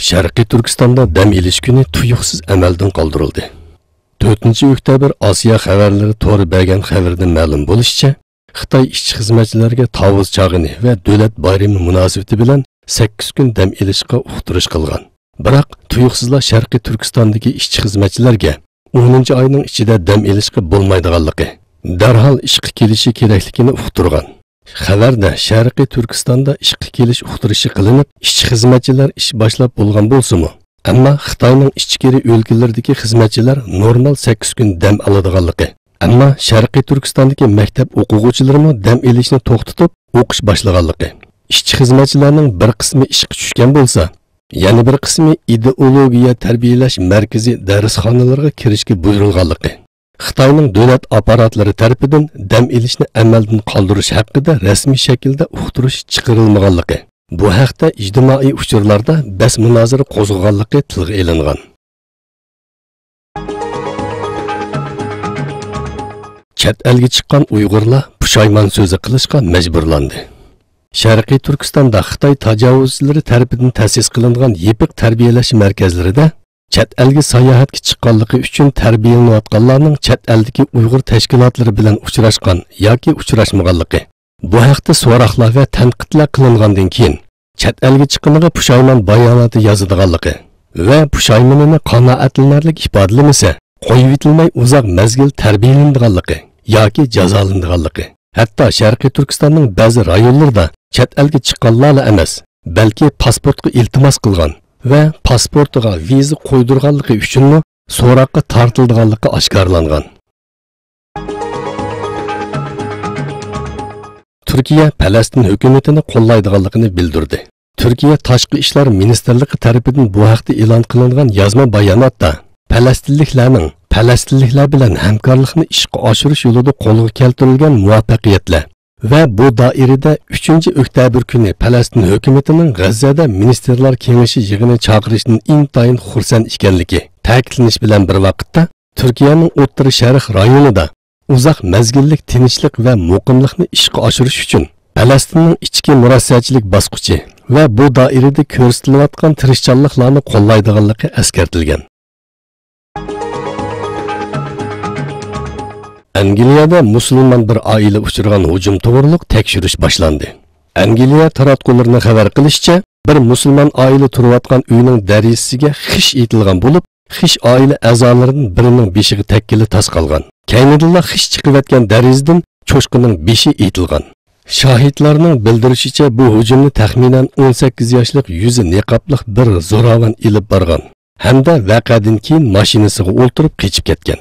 Sharqiy Turkistonda dam olish kuni tuyuqsiz amaldan qoldirildi. 4-oktyabr Osiyo xabarlari to'g'ri bergan xabarda ma'lum bo'lishicha, Xitoy ishchi xizmatchilariga tavuz chog'ini va davlat bayrami munosabati bilan 8 kun dam olishga uqtirish qilgan. Biroq tuyuqsizlar Sharqiy Turkistondagi ishchi xizmatchilarga 10-oyning ichida dam olishga bo'lmaydiganligi, darhol ishga kelishi kerakligini uqtirgan. Xabarda Sharqiy Turkistonda ishga kelish uqtirishi qilinib, ishchi xizmatchilar ish boshlab bo'lgan bo'lsa-mu, ammo Xitoyning ichkari o'lkalardagi xizmatchilar normal 8 kun dam oladiganligi, ammo Sharqiy Turkistondagi maktab o'quvchilari dam olishni to'xtatib, o'qish boshlaganligi. Ishchi xizmatchilarning bir qismi ishga tushgan bo'lsa, yana bir qismi ideologiya tarbiyalash markazi darsxonalarga kirishga buyurilganligi. Xitoyning davlat apparatlari tarafidan dam olishni amaldan qoldirish haqida rasmiy shaklda uqtirish chiqarilmaganligi. Bu haqda ijtimoiy uchurlarda bas munozara qo'zg'aganligi tilga ilingan. Chet elga chiqqan Uyg'urlar pushaymon so'zi qilishga majburlandi. Sharqiy Turkistonda Xitoy tajovuzchilari tarafidan ta'sis qilingan yepiq tarbiyalash markazlarida chet elga sayohatga chiqqanligi uchun tarbiyalanayotganlarning chet eldagi Uyg'ur tashkilotlari bilan uchrashgan yoki uchrashmaganligi. Bu haqda so'roqlar va tanqidlar qilingandan keyin chet elga chiqqaniga pushaymon bayonoti yozadiganligi va pushaymonini qanoatlanarli ifodalamasa, qo'yib etilmay uzoq mazgil tarbiyalanadiganligi yoki jazolanadiganligi. Hatto Sharqiy Turkistonning ba'zi rayonlarida chet elga chiqqanlar emas, balki pasportga iltimos qilgan va pasportiga viza qo'ydirganligi uchun so'roqqa tortilganligi oshkorlangan. Turkiya Falastin hukumatini qo'llaydiganligini bildirdi. Turkiya Tashqi ishlar ministrligi tomonidan bu haqda e'lon qilingan yozma bayonotda Falastinliklar bilan hamkorlikni ishga oshirish yo'lida qo'lga keltirilgan muvaffaqiyatlar va bu doirada 3-oktyabr kuni Falastin hukumatining G'azzada ministrlar kengashi yig'ini chaqirishning intayin xursand ekanligi ta'kidlanish bilan bir vaqtda Turkiyaning O'rta Sharq rayonida uzoq mazgillik tinchlik va muqimlikni ishga oshirish uchun Falastinning ichki murossachilik bosqichi va bu doirada ko'rsatilayotgan tirishchanliklarni qo'llaydiganligi eskartilgan. Angliyada musulmon bir oila uchirgan hujum to'g'riliq tekshirish boshlandi. Angliya taratqularning xabar qilishicha, bir musulmon oila turayotgan uyning darizasiga xish etilgan bo'lib, xish oila a'zolarining birining beshiga takkili tas qolgan. Keyinda xish chiqayotgan darizadan cho'shqining beshi etilgan. Shohidlarning bildirishicha, bu hujumni taxminan 18 yoshli yuzi niqobliq bir zo'ravon ilib borgan hamda voqeadan keyin mashinasiga o'ltirib qochib ketgan.